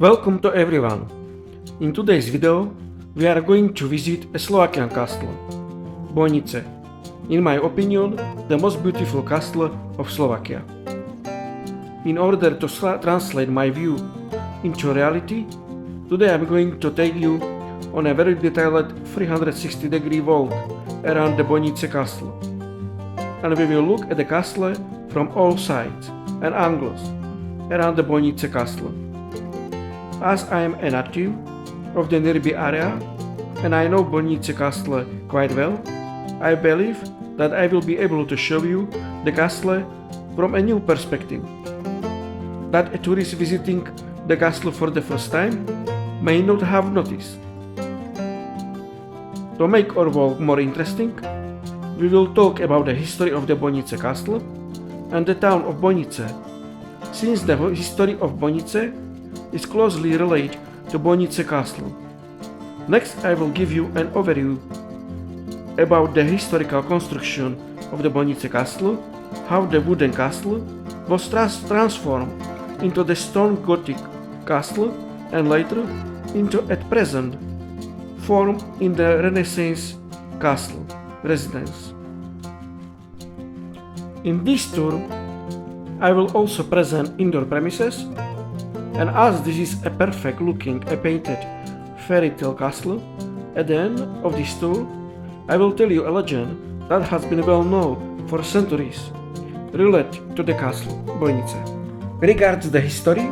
Welcome to everyone. In today's video, we are going to visit a Slovakian castle, Bojnice. In my opinion, the most beautiful castle of Slovakia. In order to translate my view into reality, today I'm going to take you on a very detailed 360-degree walk around the Bojnice Castle. And we will look at the castle from all sides and angles around the Bojnice Castle. As I am a native of the nearby area and I know Bojnice Castle quite well, I believe that I will be able to show you the castle from a new perspective, that a tourist visiting the castle for the first time may not have noticed. To make our walk more interesting, we will talk about the history of the Bojnice Castle and the town of Bojnice, since the history of Bojnice is closely related to Bojnice Castle. Next, I will give you an overview about the historical construction of the Bojnice Castle, how the wooden castle was transformed into the stone Gothic castle and later into at present form in the Renaissance castle residence. In this tour, I will also present indoor premises, and as this is a perfect looking painted fairy tale castle, at the end of this tour I will tell you a legend that has been well known for centuries related to the castle Bojnice. Regards the history,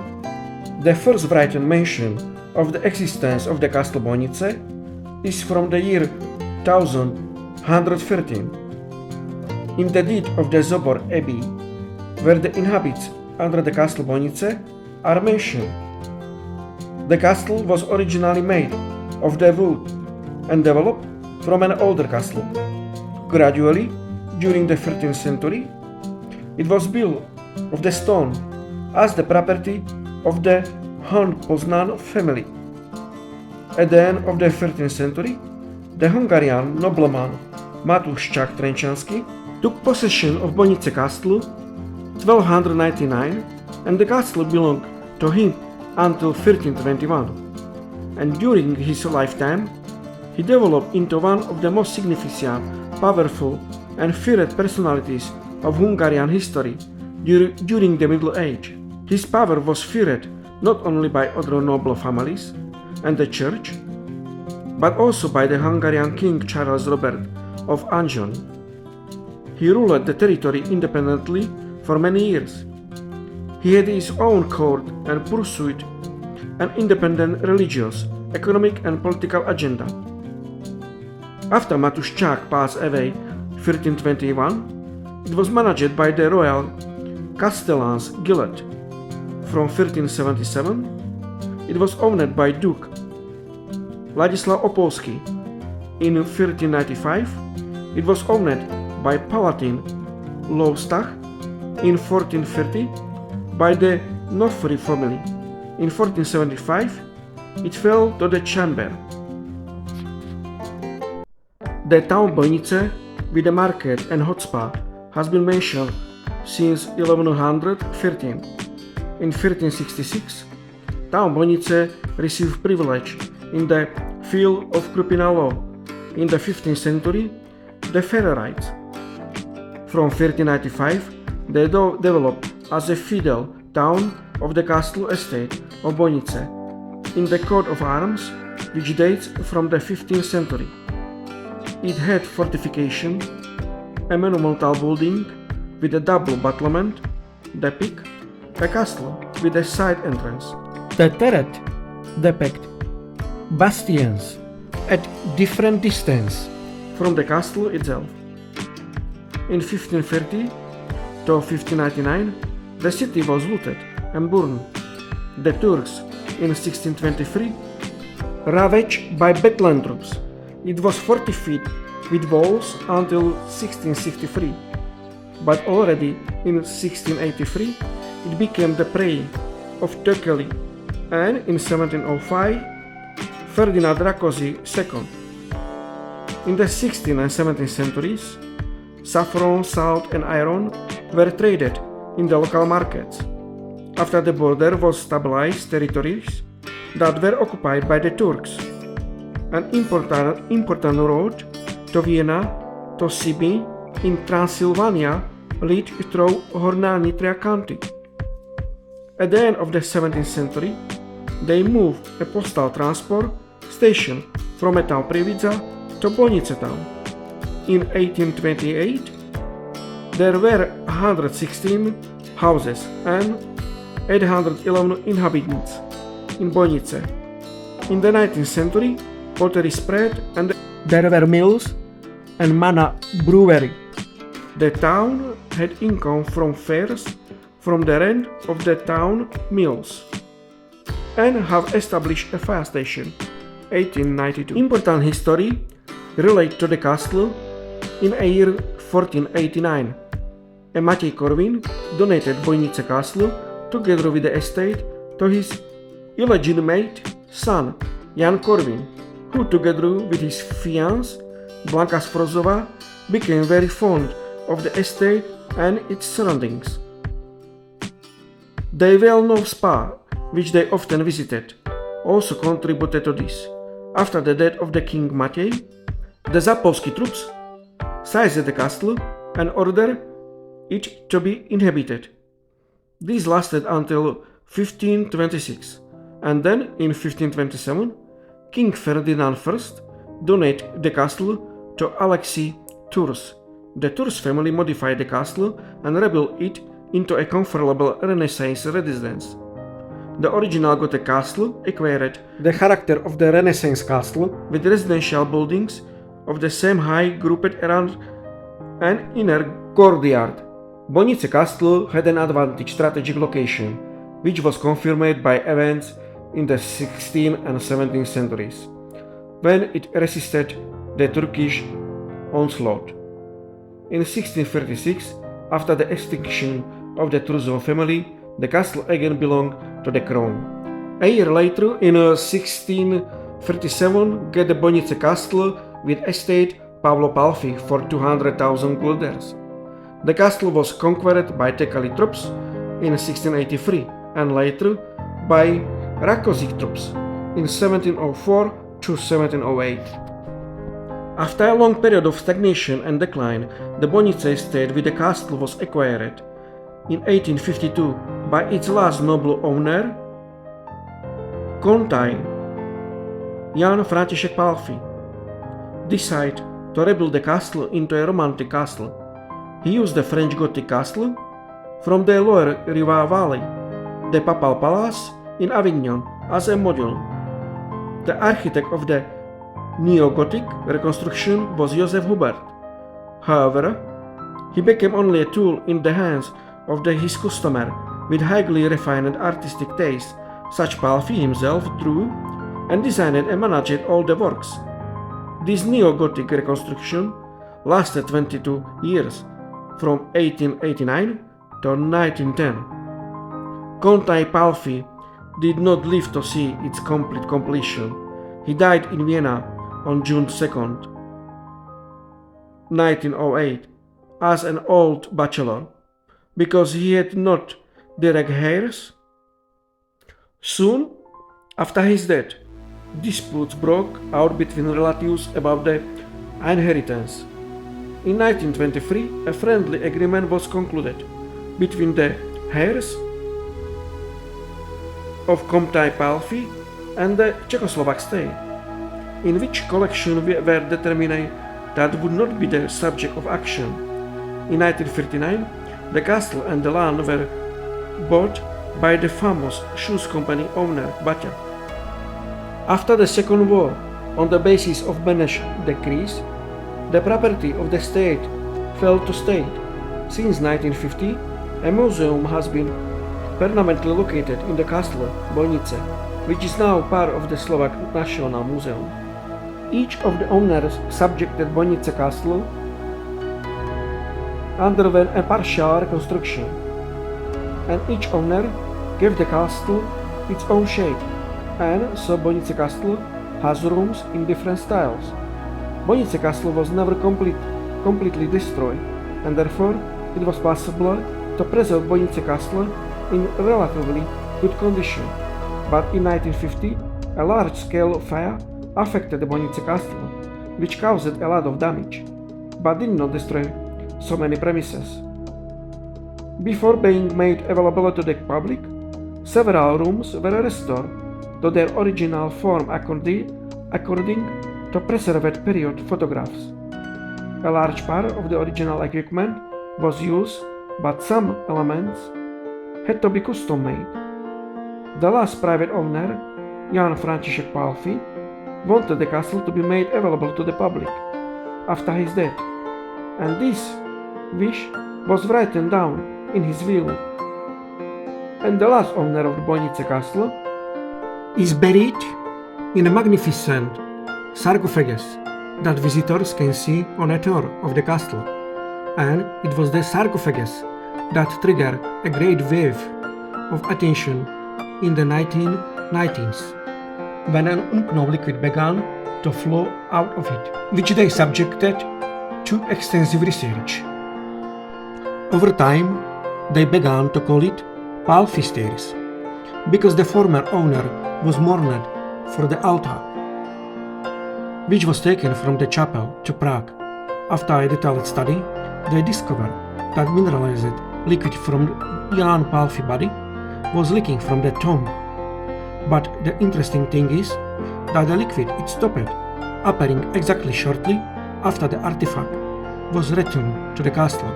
the first written mention of the existence of the castle Bojnice is from the year 1113 in the deed of the Zobor Abbey, where the inhabitants under the castle Bojnice are mentioned. The castle was originally made of the wood and developed from an older castle. Gradually, during the 13th century, it was built of the stone as the property of the Hon Poznan family. At the end of the 13th century, the Hungarian nobleman Matúščák Trenčanský took possession of Bojnice Castle 1299, and the castle belonged to him until 1321. And during his lifetime, he developed into one of the most significant, powerful, and feared personalities of Hungarian history during the Middle Age. His power was feared not only by other noble families and the church, but also by the Hungarian King Charles Robert of Anjou. He ruled the territory independently for many years. He had his own court and pursued an independent religious, economic and political agenda. After Matúščák passed away 1321, it was managed by the Royal Castellans Guild. From 1377, it was owned by Duke Ladislav Opolský. In 1395, it was owned by Palatine Lovstach. In 1430, by the Nofri family. In 1475, it fell to the Chamber. The town Bojnice, with a market and hot spa, has been mentioned since 1113. In 1366, town Bojnice received privilege in the field of criminal law. In the 15th century, the fair rights. From 1395, they developed as a feudal town of the castle estate of Bojnice in the coat of arms, which dates from the 15th century. It had fortification, a monumental building with a double battlement, the peak, a castle with a side entrance. The turret depict bastions at different distance from the castle itself. In 1530 to 1599, the city was looted and burned. The Turks, in 1623, ravaged by Betlen troops. It was fortified with walls until 1663, but already in 1683 it became the prey of Tököli, and in 1705 Ferdinand Rákóczi II. In the 16th and 17th centuries, saffron, salt and iron were traded in the local markets. After the border was stabilized territories, that were occupied by the Turks. An important road to Vienna to Sibin in Transylvania led through Horná County. At the end of the 17th century, they moved a postal transport station from a town Prievidza to Bojnice town. In 1828, there were 116 houses and 811 inhabitants in Bojnice. In the 19th century, pottery spread and there were mills and Mana brewery. The town had income from fairs from the rent of the town mills and have established a fire station. 1892. Important history relate to the castle. In a year 1489, a Matěj Korvin donated Bojnice Castle together with the estate to his illegitimate son Jan Korvin, who together with his fiancée Blanka Sforozová became very fond of the estate and its surroundings. The well-known spa, which they often visited, also contributed to this. After the death of the King Matěj, the Zapolsky troops seized the castle and ordered it to be inhabited. This lasted until 1526, and then in 1527, King Ferdinand I donated the castle to Alexei Tours. The Tours family modified the castle and rebuilt it into a comfortable Renaissance residence. The original Gothic castle acquired the character of the Renaissance castle with residential buildings of the same height grouped around an inner courtyard. Bojnice Castle had an advantageous strategic location, which was confirmed by events in the 16th and 17th centuries, when it resisted the Turkish onslaught. In 1636, after the extinction of the Turzov family, the castle again belonged to the crown. A year later, in 1637, get the Bojnice Castle with estate Pavlo Palfi for 200,000 guilders. The castle was conquered by Tekali troops in 1683 and later by Rákóczi troops in 1704 to 1708. After a long period of stagnation and decline, the Bojnice estate with the castle was acquired in 1852 by its last noble owner, Kontai Jan František Palfi. Decided to rebuild the castle into a romantic castle. He used the French Gothic castle from the Loire River Valley, the Papal Palace in Avignon, as a model. The architect of the Neo-Gothic reconstruction was Joseph Hubert. However, he became only a tool in the hands of his customer with highly refined artistic taste, such Palfi himself drew and designed and managed all the works. This Neo-Gothic reconstruction lasted 22 years, from 1889 to 1910. Kontai Palfi did not live to see its complete completion. He died in Vienna on June 2nd, 1908, as an old bachelor, because he had not direct heirs. Soon after his death, disputes broke out between relatives about the inheritance. In 1923, a friendly agreement was concluded between the heirs of Kontai Palfi and the Czechoslovak state, in which collection were determined that would not be the subject of action. In 1939, the castle and the land were bought by the famous shoes company owner Baťa. After the Second War, on the basis of Beneš decrees, the property of the state fell to state. Since 1950, a museum has been permanently located in the castle Bojnice, which is now part of the Slovak National Museum. Each of the owners subjected Bojnice Castle underwent a partial reconstruction, and each owner gave the castle its own shape, and so Bojnice Castle has rooms in different styles. Bojnice Castle was never completely destroyed, and therefore it was possible to preserve Bojnice Castle in relatively good condition. But in 1950, A large-scale fire affected the Bojnice Castle, which caused a lot of damage, but did not destroy so many premises. Before being made available to the public, several rooms were restored to their original form according to preserved period photographs. A large part of the original equipment was used, but some elements had to be custom made. The last private owner, Jan František Pálffy, wanted the castle to be made available to the public after his death, and this wish was written down in his will. And the last owner of the Bojnice Castle is buried in a magnificent sarcophagus that visitors can see on a tour of the castle, and it was the sarcophagus that triggered a great wave of attention in the 1990s, when an unknown liquid began to flow out of it, which they subjected to extensive research. Over time, they began to call it Pálffy Stairs, because the former owner was mourned for the altar, which was taken from the chapel to Prague. After a detailed study, they discovered that mineralized liquid from Jan Pálffy body was leaking from the tomb. But the interesting thing is that the liquid it stopped appearing exactly shortly after the artifact was returned to the castle.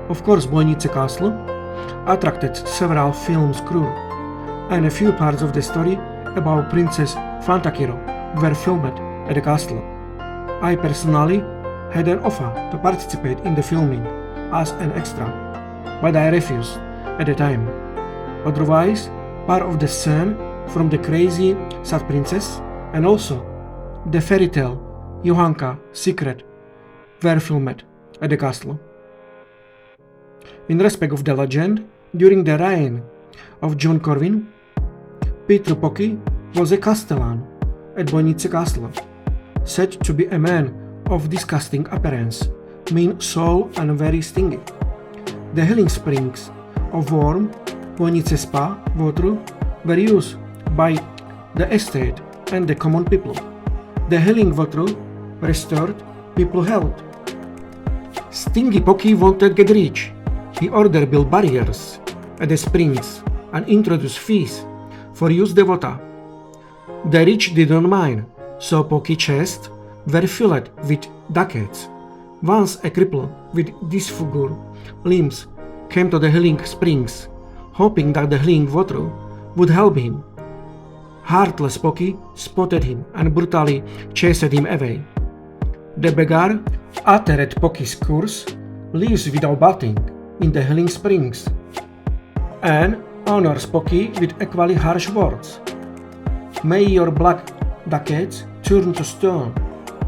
Of course, Bojnice Castle attracted several films crew, and a few parts of the story about Princess Fantakiro were filmed at the castle. I personally had an offer to participate in the filming as an extra, but I refused at the time. Otherwise, part of the scene from the Crazy Sad Princess and also the fairy tale Johanka Secret were filmed at the castle. In respect of the legend, during the reign of John Corwin, Peter Pocky was a castellan at Bojnice Castle, said to be a man of disgusting appearance, mean soul and very stingy. The healing springs of warm Bojnice spa water were used by the estate and the common people. The healing water restored people's health. Stingy Pocky wanted to get rich. He ordered build barriers at the springs and introduced fees for use the water. The rich didn't mind, so Pocky chests were filled with ducats. Once a cripple with disfigured limbs came to the healing springs, hoping that the healing water would help him. Heartless Pocky spotted him and brutally chased him away. The beggar, after at Pocky's curse, lives without bathing in the healing springs and honors Pocky with equally harsh words. May your black ducats turn to stone,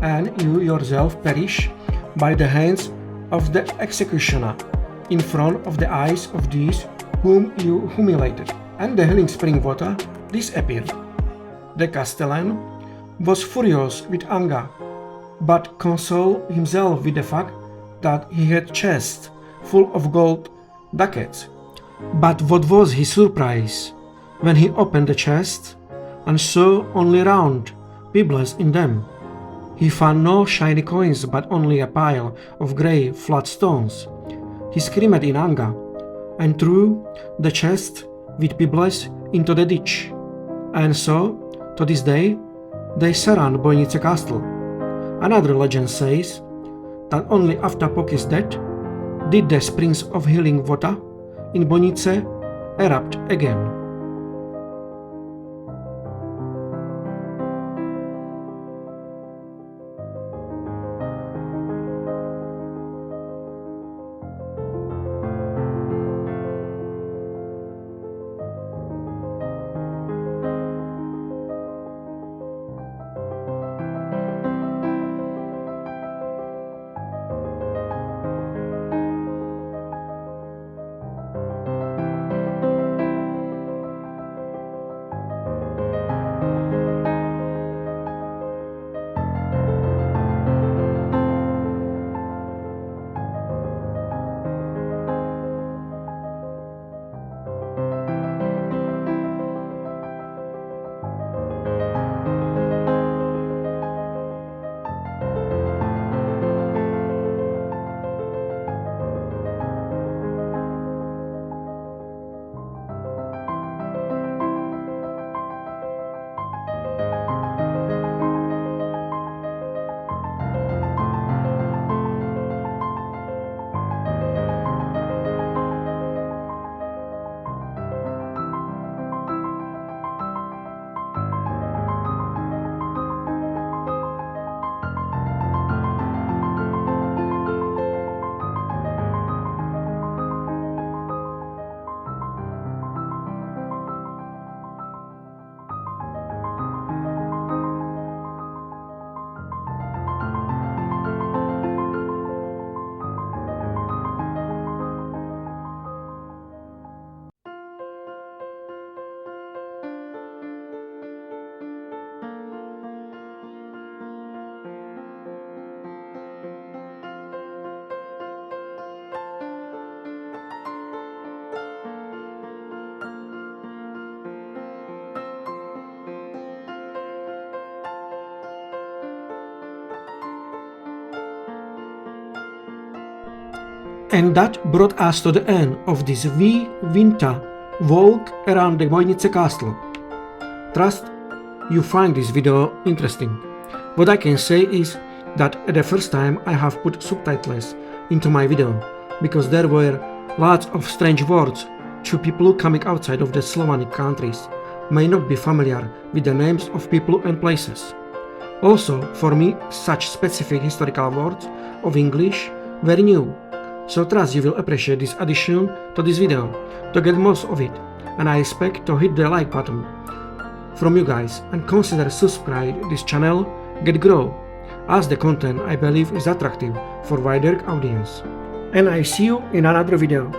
and you yourself perish by the hands of the executioner in front of the eyes of these whom you humiliated. And the healing spring water disappeared. The castellan was furious with anger, but consoled himself with the fact that he had chests full of gold ducats. But what was his surprise when he opened the chest and saw only round pebbles in them. He found no shiny coins but only a pile of grey flat stones. He screamed in anger and threw the chest with pebbles into the ditch. And so, to this day, they surround Bojnice Castle. Another legend says that only after Pocky's death did the springs of healing water in Bojnice erupt again. And that brought us to the end of this winter walk around the Bojnice Castle. Trust you find this video interesting. What I can say is that at the first time I have put subtitles into my video because there were lots of strange words to people coming outside of the Slavic countries may not be familiar with the names of people and places. Also, for me, such specific historical words of English were new. So trust you will appreciate this addition to this video to get most of it, and I expect to hit the like button from you guys and consider subscribe this channel get grow, as the content I believe is attractive for wider audience. And I see you in another video.